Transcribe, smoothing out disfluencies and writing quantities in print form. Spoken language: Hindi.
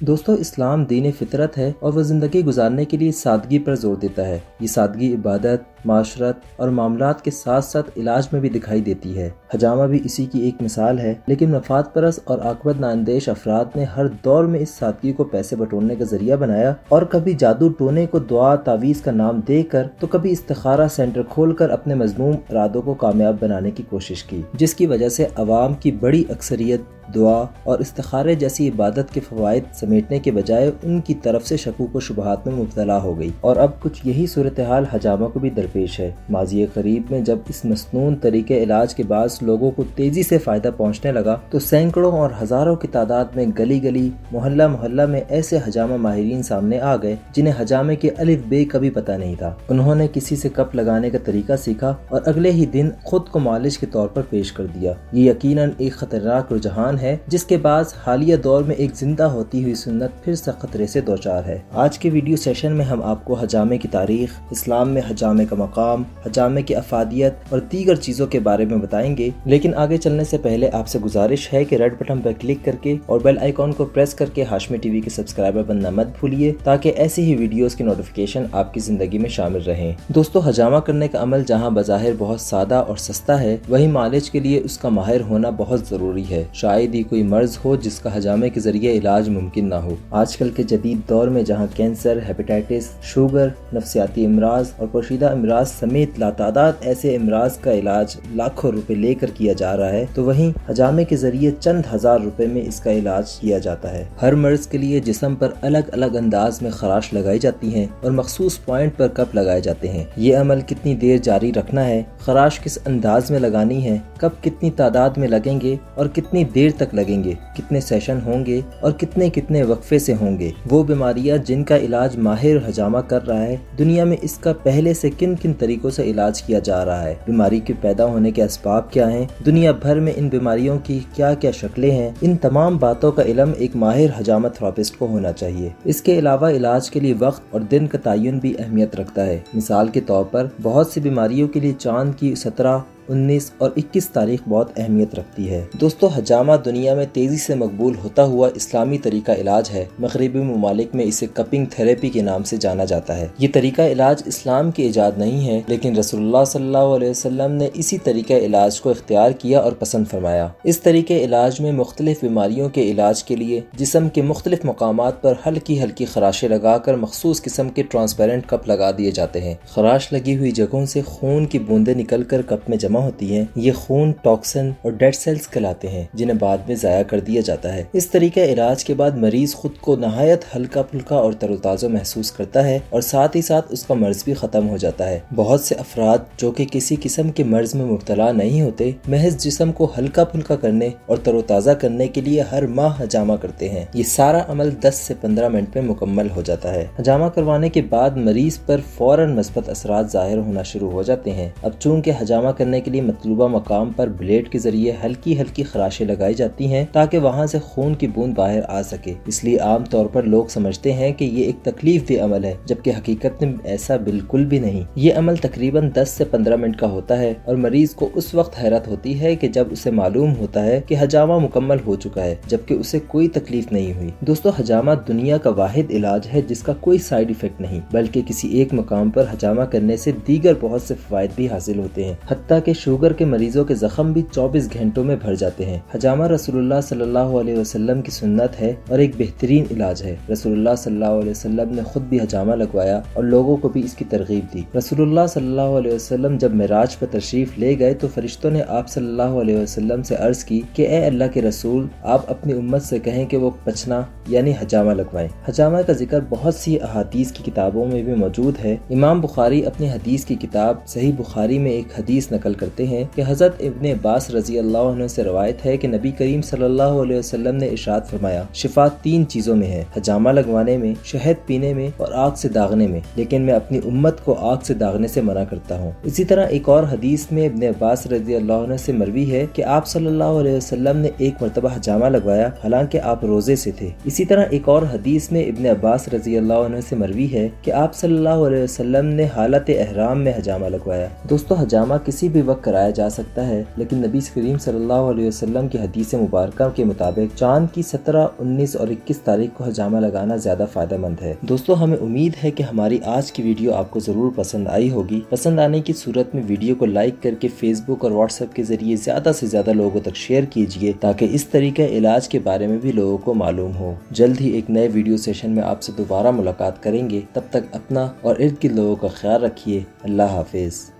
दोस्तों, इस्लाम दीन फितरत है और वह जिंदगी गुजारने के लिए सादगी पर जोर देता है। ये सादगी इबादत, माशरत और मामलात के साथ साथ इलाज में भी दिखाई देती है। हजामा भी इसी की एक मिसाल है, लेकिन मफाद परस्त और आकबत नाअंदेश अफराद ने हर दौर में इस सादगी को पैसे बटोरने का जरिया बनाया और कभी जादू टोने को दुआ तावीज़ का नाम देकर तो कभी इस्तिखारा सेंटर खोलकर अपने मजमूम इरादों को कामयाब बनाने की कोशिश की, जिसकी वजह से अवाम की बड़ी अक्सरियत दुआ और इस्तिखारे जैसी इबादत के फवायद समेटने के बजाय उनकी तरफ से शकूक व शुबहात में मुब्तला हो गई। और अब कुछ यही सूरत हाल हजामा को भी दरपेश है। माज़ी करीब में जब इस मसनून तरीके इलाज के बाद लोगों को तेजी से फायदा पहुँचने लगा तो सैकड़ों और हजारों की तादाद में गली गली मोहल्ला मोहल्ला में ऐसे हजामा माहिरीन सामने आ गए जिन्हें हजामे के अलिफ बे कभी पता नहीं था। उन्होंने किसी से कप लगाने का तरीका सीखा और अगले ही दिन खुद को मालिश के तौर पर पेश कर दिया। ये यकीनन एक खतरनाक रुझान है जिसके बाद हालिया दौर में एक जिंदा होती हुई सुन्नत फिर से खतरे से दोचार है। आज के वीडियो सेशन में हम आपको हजामे की तारीख, इस्लाम में हजामे का मकाम, हजामे की अफादियत और दीगर चीजों के बारे में बताएंगे। लेकिन आगे चलने से पहले आपसे गुजारिश है कि रेड बटन पर क्लिक करके और बेल आइकॉन को प्रेस करके हाशमी टीवी के सब्सक्राइबर बनना मत भूलिए, ताकि ऐसी ही वीडियोस की नोटिफिकेशन आपकी जिंदगी में शामिल रहें। दोस्तों, हजामा करने का अमल जहाँ बज़ाहिर बहुत सादा और सस्ता है, वही मालिज के लिए उसका माहिर होना बहुत जरूरी है। शायद ही कोई मर्ज हो जिसका हजामे के जरिए इलाज मुमकिन ना हो। आजकल के जदीद दौर में जहाँ कैंसर, हेपेटाइटिस, शुगर, नफ्सियाती इमराज और पोशीदा इमराज समेत लातादाद ऐसे इमराज का इलाज लाखों रुपए लेकर किया जा रहा है, तो वहीं हजामे के जरिए चंद हजार रुपए में इसका इलाज किया जाता है। हर मर्ज के लिए जिस्म पर अलग अलग अंदाज में खराश लगाई जाती है और मखसूस पॉइंट पर कप लगाए जाते हैं। ये अमल कितनी देर जारी रखना है, खराश किस अंदाज में लगानी है, कब कितनी तादाद में लगेंगे और कितनी देर तक लगेंगे, कितने सेशन होंगे और कितने कितने वक्फे से होंगे, वो बीमारियां जिनका इलाज माहिर हजामा कर रहा है, दुनिया में इसका पहले से किन किन तरीकों से इलाज किया जा रहा है, बीमारी के पैदा होने के असबाब क्या हैं, दुनिया भर में इन बीमारियों की क्या क्या शक्लें हैं, इन तमाम बातों का इल्म एक माहिर हजामा थेरेपिस्ट को होना चाहिए। इसके अलावा इलाज के लिए वक्त और दिन का तयन भी अहमियत रखता है। मिसाल के तौर पर बहुत सी बीमारियों के लिए चांद की 17, 19 और 21 तारीख बहुत अहमियत रखती है। दोस्तों, हजामा दुनिया में तेजी से मकबूल होता हुआ इस्लामी तरीका इलाज है। मगरिबी ममालिक में इसे कपिंग थेरेपी के नाम से जाना जाता है। ये तरीका इलाज इस्लाम की इजाद नहीं है, लेकिन रसूलुल्लाह सल्लल्लाहु अलैहि वसल्लम ने इसी तरीका इलाज को इख्तियार किया और पसंद फरमाया। इस तरीके इलाज में मुख्तलिफ बीमारियों के इलाज के लिए जिस्म के मुख्तलिफ मकामात पर हल्की हल्की खराशें लगाकर मखसूस किस्म के ट्रांसपेरेंट कप लगा दिए जाते हैं। खराश लगी हुई जगहों से खून की बूंदें निकलकर कप में होती हैं। ये खून, टॉक्सिन और डेड सेल्स कहलाते हैं, जिन्हें बाद में जाया कर दिया जाता है। इस तरीके इलाज के बाद मरीज खुद को नहायत हल्का फुल्का और तरोताजा महसूस करता है और साथ ही साथ उसका मर्ज भी खत्म हो जाता है। बहुत से अफराद जो कि किसी किस्म के मर्ज में मुब्तला नहीं होते, महज जिस्म को हल्का फुल्का करने और तरोताजा करने के लिए हर माह हजामा करते हैं। ये सारा अमल 10 से 15 मिनट में मुकम्मल हो जाता है। हजामा करवाने के बाद मरीज पर फौरन मस्बत असरात जाहिर होना शुरू हो जाते हैं। अब चूंकि हजामा करने के लिए मतलूबा मकाम पर ब्लेड के जरिए हल्की हल्की खराशें लगाई जाती हैं ताकि वहां से खून की बूंद बाहर आ सके, इसलिए आम तौर पर लोग समझते हैं कि ये एक तकलीफ दे अमल है, जबकि हकीकत में ऐसा बिल्कुल भी नहीं। ये अमल तकरीबन 10 से 15 मिनट का होता है और मरीज को उस वक्त हैरत होती है कि जब उसे मालूम होता है कि हजामा मुकम्मल हो चुका है, जबकि उसे कोई तकलीफ नहीं हुई। दोस्तों, हजामा दुनिया का वाहिद इलाज है जिसका कोई साइड इफेक्ट नहीं, बल्कि किसी एक मकाम पर हजामा करने से दीगर बहुत से फवायद भी हासिल होते हैं। हत्ता के शुगर के मरीजों के जख्म भी 24 घंटों में भर जाते हैं। हजामा रसूलुल्लाह सल्लल्लाहु अलैहि वसल्लम की सुन्नत है और एक बेहतरीन इलाज है। रसूलुल्लाह सल्लल्लाहु अलैहि वसल्लम ने खुद भी हजामा लगवाया और लोगों को भी इसकी तरगीब दी। रसूलुल्लाह सल्लल्लाहु अलैहि वसल्लम जब मेराज पर तशरीफ ले गए तो फरिश्तों ने आप सल्लल्लाहु अलैहि वसल्लम से अर्ज की कि ए अल्लाह के रसूल, आप अपनी उम्मत से कहें कि वो पचना यानी हजामा लगवाएं। हजामा का जिक्र बहुत सी अहादीस की किताबों में भी मौजूद है। इमाम बुखारी अपनी हदीस की किताब सही बुखारी में एक हदीस नकल करते हैं कि हजरत इब्ने अब्बास रजी अल्लाह अन्हु से रवायत है कि नबी करीम सल्लल्लाहु अलैहि वसल्लम ने इरशाद फरमाया, शिफा 3 चीजों में है, हजामा लगवाने में, शहद पीने में और आग से दागने में, लेकिन मैं अपनी उम्मत को आग से दागने से मना करता हूँ। इसी तरह एक और हदीस में इब्ने अब्बास रजी अल्लाह अन्हु से मरवी है कि आप सल्लल्लाहु अलैहि वसल्लम ने एक मरतबा हजामा लगवाया, हालांकि आप रोजे से थे। इसी तरह एक और हदीस में इब्ने अब्बास रजी अल्लाह अन्हु से मरवी है कि आप सल्लल्लाहु अलैहि वसल्लम ने हालत एहराम में हजामा लगवाया। दोस्तों, हजामा किसी भी वक्त कराया जा सकता है, लेकिन नबी करीम सल्लल्लाहु अलैहि वसल्लम की हदीस मुबारक के मुताबिक चांद की 17, 19 और 21 तारीख को हजामा लगाना ज्यादा फायदेमंद है। दोस्तों, हमें उम्मीद है कि हमारी आज की वीडियो आपको जरूर पसंद आई होगी। पसंद आने की सूरत में वीडियो को लाइक करके फेसबुक और व्हाट्सएप के जरिए ज्यादा से ज्यादा लोगों तक शेयर कीजिए, ताकि इस तरीके इलाज के बारे में भी लोगों को मालूम हो। जल्द ही एक नए वीडियो सेशन में आपसे दोबारा मुलाकात करेंगे। तब तक अपना और इर्द गिर्द लोगों का ख्याल रखिए। अल्लाह हाफिज।